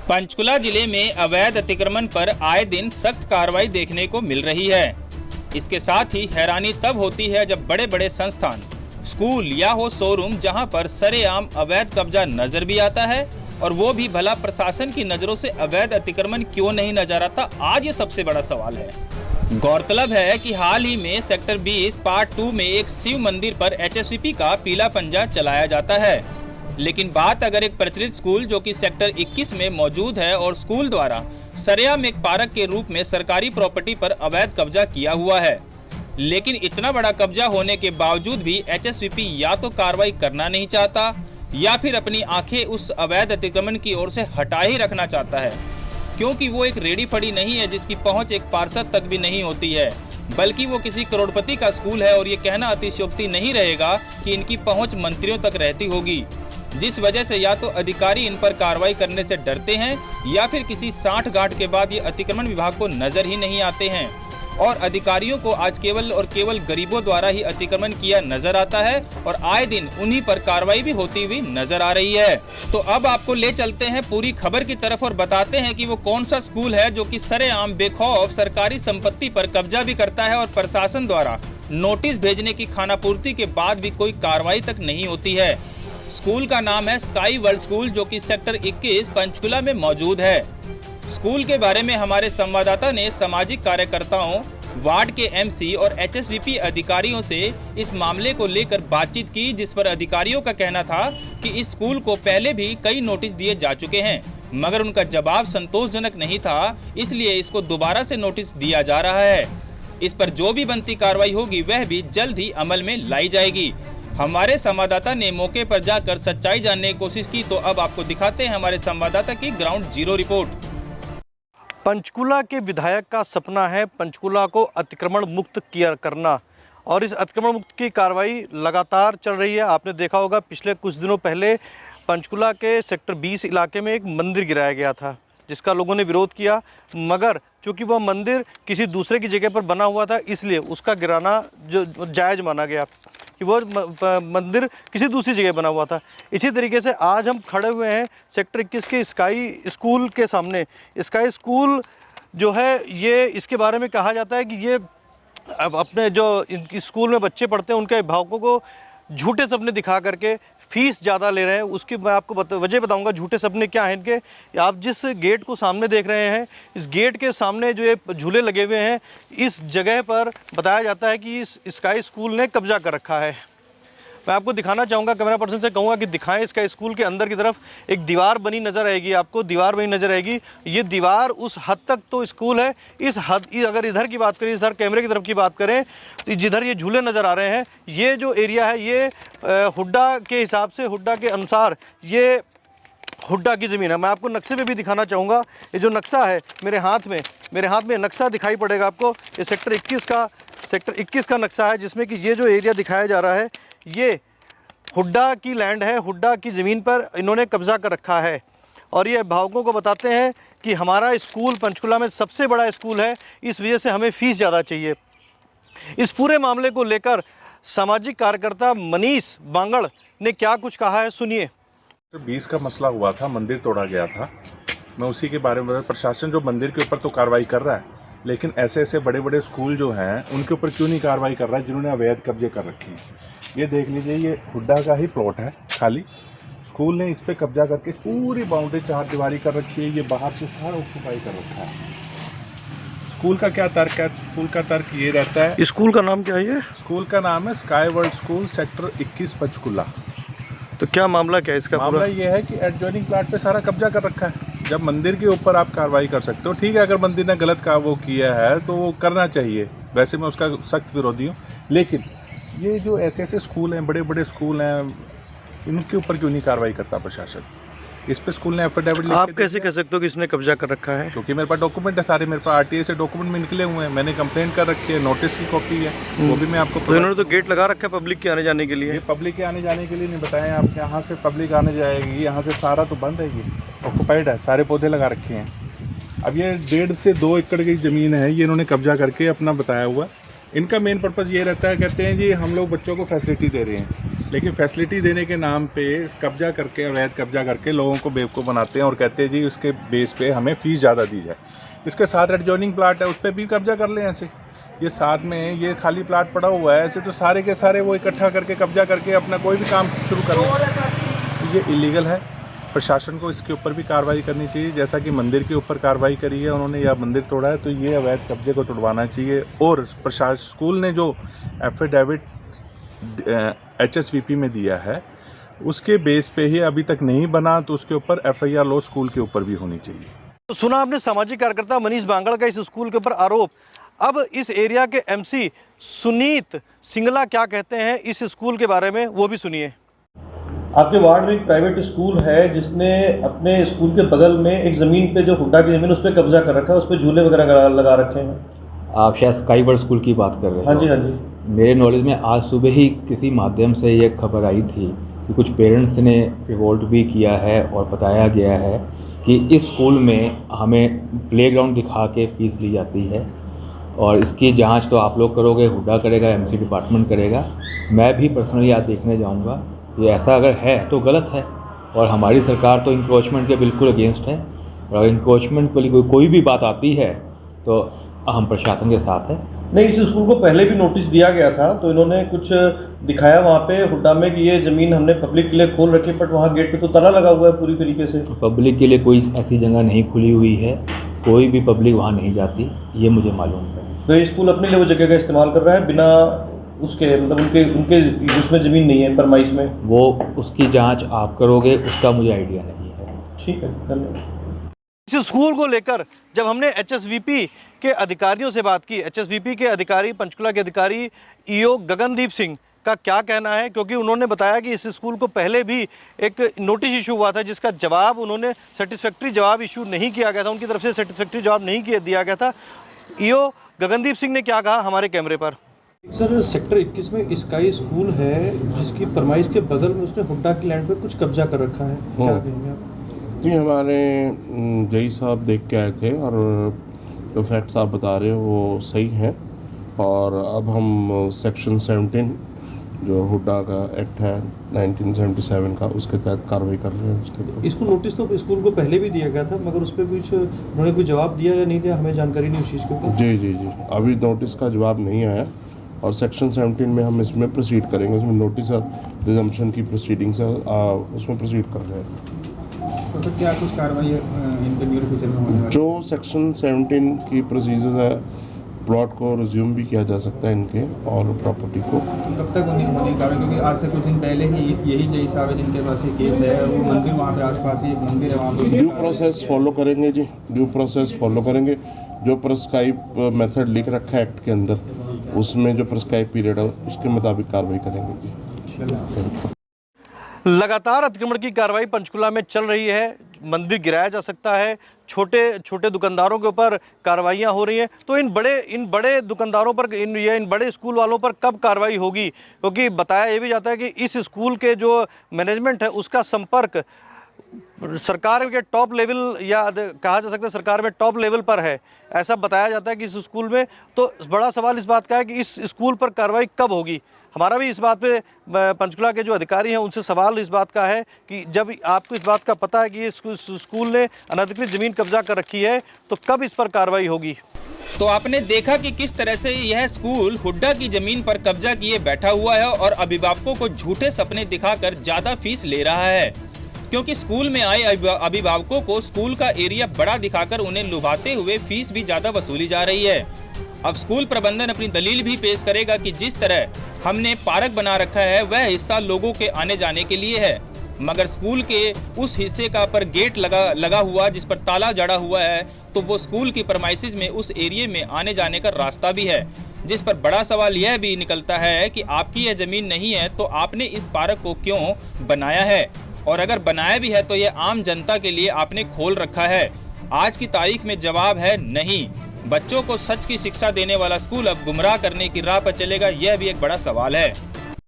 पंचकुला जिले में अवैध अतिक्रमण पर आए दिन सख्त कार्रवाई देखने को मिल रही है। इसके साथ ही हैरानी तब होती है जब बड़े बड़े संस्थान, स्कूल या हो शोरूम जहां पर सरेआम अवैध कब्जा नजर भी आता है, और वो भी भला प्रशासन की नजरों से अवैध अतिक्रमण क्यों नहीं नजर आता, आज ये सबसे बड़ा सवाल है। गौरतलब है कि हाल ही में सेक्टर 20 पार्ट 2 में एक शिव मंदिर पर HSVP का पीला पंजा चलाया जाता है। लेकिन बात अगर एक प्रचलित स्कूल जो कि सेक्टर 21 में मौजूद है और स्कूल द्वारा सरेआम एक पार्क के रूप में सरकारी प्रॉपर्टी पर अवैध कब्जा किया हुआ है, लेकिन इतना बड़ा कब्जा होने के बावजूद भी HSVP या तो कार्रवाई करना नहीं चाहता या फिर अपनी आंखें उस अवैध अतिक्रमण की ओर से हटा ही रखना चाहता है, क्योंकि वो एक रेडी फड़ी नहीं है जिसकी पहुंच एक पार्षद तक भी नहीं होती है, बल्कि वो किसी करोड़पति का स्कूल है। और ये कहना अतिशयोक्ति नहीं रहेगा कि इनकी पहुंच मंत्रियों तक रहती होगी, जिस वजह से या तो अधिकारी इन पर कार्रवाई करने से डरते हैं या फिर किसी साठ गांठ के बाद ये अतिक्रमण विभाग को नजर ही नहीं आते हैं, और अधिकारियों को आज केवल और केवल गरीबों द्वारा ही अतिक्रमण किया नजर आता है और आए दिन उन्हीं पर कार्रवाई भी होती हुई नजर आ रही है। तो अब आपको ले चलते हैं पूरी खबर की तरफ और बताते हैं कि वो कौन सा स्कूल है जो कि सरेआम बेखौफ सरकारी संपत्ति पर कब्जा भी करता है और प्रशासन द्वारा नोटिस भेजने की खानापूर्ति के बाद भी कोई कार्रवाई तक नहीं होती है। स्कूल का नाम है स्काई वर्ल्ड स्कूल, जो कि सेक्टर 21 पंचकुला में मौजूद है। स्कूल के बारे में हमारे संवाददाता ने सामाजिक कार्यकर्ताओं, वार्ड के MC और HSVP अधिकारियों से इस मामले को लेकर बातचीत की, जिस पर अधिकारियों का कहना था कि इस स्कूल को पहले भी कई नोटिस दिए जा चुके हैं, मगर उनका जवाब संतोषजनक नहीं था, इसलिए इसको दोबारा से नोटिस दिया जा रहा है। इस पर जो भी बनती कार्रवाई होगी वह भी जल्द ही अमल में लाई जाएगी। हमारे संवाददाता ने मौके पर जाकर सच्चाई जानने की कोशिश की, तो अब आपको दिखाते हैं हमारे संवाददाता की ग्राउंड जीरो रिपोर्ट। पंचकुला के विधायक का सपना है पंचकुला को अतिक्रमण मुक्त किया करना, और इस अतिक्रमण मुक्त की कार्रवाई लगातार चल रही है। आपने देखा होगा पिछले कुछ दिनों पहले पंचकुला के सेक्टर 20 इलाके में एक मंदिर गिराया गया था, जिसका लोगों ने विरोध किया, मगर चूँकि वह मंदिर किसी दूसरे की जगह पर बना हुआ था इसलिए उसका गिराना जो जायज़ माना गया कि वो मंदिर किसी दूसरी जगह बना हुआ था। इसी तरीके से आज हम खड़े हुए हैं सेक्टर 21 के स्काई स्कूल के सामने। स्काई स्कूल जो है ये, इसके बारे में कहा जाता है कि ये अपने जो स्कूल में बच्चे पढ़ते हैं उनके अभिभावकों को झूठे सपने दिखा करके फीस ज़्यादा ले रहे हैं। उसकी मैं आपको वजह बताऊंगा झूठे सपने क्या हैं इनके। आप जिस गेट को सामने देख रहे हैं, इस गेट के सामने जो ये झूले लगे हुए हैं, इस जगह पर बताया जाता है कि इस स्काई स्कूल ने कब्जा कर रखा है। मैं आपको दिखाना चाहूँगा, कैमरा पर्सन से कहूँगा कि दिखाएं। इसका स्कूल के अंदर की तरफ एक दीवार बनी नज़र आएगी, आपको दीवार बनी नज़र आएगी। ये दीवार उस हद तक तो स्कूल है, इस हद अगर इधर की बात करें, इधर कैमरे की तरफ की बात करें, तो जिधर ये झूले नज़र आ रहे हैं, ये जो एरिया है ये हुड्डा के हिसाब से, हुड्डा के अनुसार ये हुड्डा की ज़मीन है। मैं आपको नक्शे पे भी दिखाना चाहूँगा। ये जो नक्शा है मेरे हाथ में नक्शा दिखाई पड़ेगा आपको। ये सेक्टर 21 का नक्शा है, जिसमें कि ये जो एरिया दिखाया जा रहा है ये हुड्डा की लैंड है, हुड्डा की ज़मीन पर इन्होंने कब्ज़ा कर रखा है। और ये अभिभावकों को बताते हैं कि हमारा स्कूल पंचकुला में सबसे बड़ा स्कूल है, इस वजह से हमें फ़ीस ज़्यादा चाहिए। इस पूरे मामले को लेकर सामाजिक कार्यकर्ता मनीष बांगड़ ने क्या कुछ कहा है, सुनिए। 20 का मसला हुआ था, मंदिर तोड़ा गया था, मैं उसी के बारे में, प्रशासन जो मंदिर के ऊपर तो कार्रवाई कर रहा है, लेकिन ऐसे ऐसे बड़े बड़े स्कूल जो हैं उनके ऊपर क्यों नहीं कार्रवाई कर रहा है जिन्होंने अवैध कब्जे कर रखे हैं। ये देख लीजिए, ये हुड्डा का ही प्लॉट है खाली, स्कूल ने इस पर कब्जा करके पूरी बाउंड्री चार दीवारी कर रखी है, ये बाहर से सारा ऑक्यूपाई कर रखा है। स्कूल का क्या तर्क है? स्कूल का तर्क ये रहता है, स्कूल का नाम क्या है? ये स्कूल का नाम है sky world school, sector 21 Panchkula. तो क्या मामला क्या है इसका? मामला ये है कि एडजॉइनिंग प्लाट पे सारा कब्जा कर रखा है। जब मंदिर के ऊपर आप कार्रवाई कर सकते हो, ठीक है, अगर मंदिर ने गलत का वो किया है तो वो करना चाहिए, वैसे मैं उसका सख्त विरोधी हूँ, लेकिन ये जो ऐसे ऐसे स्कूल हैं, बड़े बड़े स्कूल हैं, इनके ऊपर क्यों नहीं कार्रवाई करता प्रशासन? इस पे स्कूल ने एफिडेविट, आप कैसे कह सकते हो कि इसने कब्जा कर रखा है? क्योंकि मेरे पास डॉक्यूमेंट है सारे, मेरे पास RTA से डॉक्यूमेंट में निकले हुए हैं, मैंने कंप्लेंट कर रखी है, नोटिस की कॉपी है, वो भी मैं आपको। तो इन्होंने तो गेट लगा रखा है पब्लिक के आने जाने के लिए। ये पब्लिक के आने जाने के लिए नहीं बताएं आप, यहाँ से पब्लिक आने जाएगी, यहाँ से सारा तो बंद है, ये ऑक्यूपाइड है, सारे पौधे लगा रखे हैं। अब ये 1.5 से 2 एकड़ की ज़मीन है, ये इन्होंने कब्जा करके अपना बताया हुआ। इनका मेन पर्पज़ ये रहता है, कहते हैं जी हम लोग बच्चों को फैसिलिटी दे रहे हैं, लेकिन फैसिलिटी देने के नाम पे कब्जा करके, अवैध कब्जा करके लोगों को बेवकूफ़ बनाते हैं और कहते हैं जी उसके बेस पे हमें फ़ीस ज़्यादा दी जाए। इसके साथ एडजॉइनिंग प्लाट है, उस पर भी कब्जा कर लें ऐसे। ये साथ में ये खाली प्लाट पड़ा हुआ है, ऐसे तो सारे के सारे वो इकट्ठा करके कब्जा करके अपना कोई भी काम शुरू कर लें। ये इलीगल है। प्रशासन को इसके ऊपर भी कार्रवाई करनी चाहिए, जैसा कि मंदिर के ऊपर कार्रवाई करी है उन्होंने, या मंदिर तोड़ा है तो ये अवैध कब्जे को तुड़वाना चाहिए। और प्रशासन, स्कूल ने जो एफिडेविट HSVP में दिया है उसके बेस पे ही अभी तक नहीं बना, तो उसके ऊपर FIR लो स्कूल के ऊपर भी होनी चाहिए। तो सुना आपने सामाजिक कार्यकर्ता मनीष बांगड़ का इस स्कूल के ऊपर आरोप। अब इस एरिया के MC सुनीत सिंगला क्या कहते हैं इस स्कूल के बारे में, वो भी सुनिए। आपके वार्ड में एक प्राइवेट स्कूल है जिसने अपने स्कूल के बगल में एक ज़मीन पे, जो हुड्डा की ज़मीन, उस पर कब्जा कर रखा है, उस पर झूले वगैरह लगा रखे हैं। आप शायद स्काईवर्ड स्कूल की बात कर रहे हैं? हाँ जी, हाँ जी। मेरे नॉलेज में आज सुबह ही किसी माध्यम से ये खबर आई थी कि कुछ पेरेंट्स ने रिवोल्ट भी किया है और बताया गया है कि इस स्कूल में हमें प्लेग्राउंड दिखा के फ़ीस ली जाती है, और इसकी जांच तो आप लोग करोगे, हुड्डा करेगा, MC डिपार्टमेंट करेगा। मैं भी पर्सनली आज देखने जाऊंगा। ये ऐसा अगर है तो गलत है, और हमारी सरकार तो इंक्रोचमेंट के बिल्कुल अगेंस्ट है, और इंक्रोचमेंट के लिए कोई भी बात आती है तो हम प्रशासन के साथ है। नहीं, इस स्कूल को पहले भी नोटिस दिया गया था, तो इन्होंने कुछ दिखाया वहाँ पे हुड्डा में कि ये ज़मीन हमने पब्लिक के लिए खोल रखी है, बट वहाँ गेट पे तो ताला लगा हुआ है पूरी तरीके से। पब्लिक के लिए कोई ऐसी जगह नहीं खुली हुई है, कोई भी पब्लिक वहाँ नहीं जाती, ये मुझे मालूम है। तो ये स्कूल अपने लिए वो जगह का इस्तेमाल कर रहा है बिना उसके, मतलब उनके उसमें ज़मीन नहीं है परमाइश में? वो उसकी जाँच आप करोगे, उसका मुझे आइडिया नहीं है। ठीक है, धन्यवाद। इस स्कूल को लेकर जब हमने HSVP के अधिकारियों से बात की, HSVP के अधिकारी, पंचकुला के अधिकारी EO गगनदीप सिंह का क्या कहना है, क्योंकि उन्होंने बताया कि इस स्कूल को पहले भी एक नोटिस इशू हुआ था जिसका जवाब उन्होंने सेटिस्फैक्ट्री जवाब इशू नहीं किया गया था, उनकी तरफ से सेटिस्फैक्ट्री जवाब नहीं दिया गया था। EO गगनदीप सिंह ने क्या कहा हमारे कैमरे पर। सर, सेक्टर 21 में स्काई स्कूल है जिसकी परमाइश के बगल में उसने हुड्डा की लैंड पर कुछ कब्जा कर रखा है, क्या कहेंगे आप? जी, हमारे जई साहब देख के आए थे और जो फैक्ट्स आप बता रहे हो वो सही हैं, और अब हम सेक्शन 17 जो हुड्डा का एक्ट है 1977 का, उसके तहत कार्रवाई कर रहे हैं उसके ऊपर। इसको नोटिस तो स्कूल को पहले भी दिया गया था, मगर उस पर कुछ उन्होंने कोई जवाब दिया या नहीं दिया, हमें जानकारी नहीं उस चीज़ के ऊपर। जी जी जी, अभी नोटिस का जवाब नहीं आया, और सेक्शन 17 में हम इसमें प्रोसीड करेंगे, उसमें नोटिस और रिजम्पशन की प्रोसीडिंग्स उसमें प्रोसीड कर रहे हैं। तो क्या कुछ कार्रवाई इनके नियर फ्यूचर में होने वाली? जो सेक्शन 17 की प्रोसीजर्स है, प्लॉट को रिज्यूम भी किया जा सकता है इनके और प्रॉपर्टी को। कब तक होने कार्रवाई? क्योंकि आज से कुछ दिन पहले ही यही जय साहब है जिनके पास ये केस है, वो मंदिर वहाँ पे आसपास ही एक मंदिर है, वहाँ पे ड्यू प्रोसेस फॉलो करेंगे जी, ड्यू प्रोसेस फॉलो करेंगे। जो प्रिस्क्राइब मेथड लिख रखा है एक्ट के अंदर, उसमें जो प्रिस्क्राइब पीरियड है उसके मुताबिक कार्रवाई करेंगे जी। लगातार अतिक्रमण की कार्रवाई पंचकुला में चल रही है, मंदिर गिराया जा सकता है, छोटे छोटे दुकानदारों के ऊपर कार्रवाइयाँ हो रही हैं। तो इन बड़े दुकानदारों पर, इन बड़े स्कूल वालों पर कब कार्रवाई होगी? क्योंकि बताया ये भी जाता है कि इस स्कूल के जो मैनेजमेंट है उसका संपर्क सरकार के टॉप लेवल, या कहा जा सकता है सरकार में टॉप लेवल पर है, ऐसा बताया जाता है कि इस स्कूल में। तो बड़ा सवाल इस बात का है कि इस स्कूल पर कार्रवाई कब होगी। हमारा भी इस बात पे पंचकुला के जो अधिकारी हैं उनसे सवाल इस बात का है कि जब आपको इस बात का पता है कि ये स्कूल ने अनधिकृत ज़मीन कब्जा कर रखी है, तो कब इस पर कार्रवाई होगी? तो आपने देखा कि किस तरह से यह स्कूल हुड्डा की जमीन पर कब्जा किए बैठा हुआ है और अभिभावकों को झूठे सपने दिखाकर ज़्यादा फीस ले रहा है, क्योंकि स्कूल में आए अभिभावकों को स्कूल का एरिया बड़ा दिखाकर उन्हें लुभाते हुए फीस भी ज़्यादा वसूली जा रही है। अब स्कूल प्रबंधन अपनी दलील भी पेश करेगा कि जिस तरह हमने पार्क बना रखा है वह हिस्सा लोगों के आने जाने के लिए है, मगर स्कूल के उस हिस्से का पर गेट लगा हुआ जिस पर ताला जड़ा हुआ है, तो वो स्कूल की परमाइसिस में उस एरिया में आने जाने का रास्ता भी है, जिस पर बड़ा सवाल यह भी निकलता है कि आपकी यह ज़मीन नहीं है तो आपने इस पार्क को क्यों बनाया है, और अगर बनाया भी है तो यह आम जनता के लिए आपने खोल रखा है। आज की तारीख में जवाब है नहीं। बच्चों को सच की शिक्षा देने वाला स्कूल अब गुमराह करने की राह पर चलेगा, यह भी एक बड़ा सवाल है।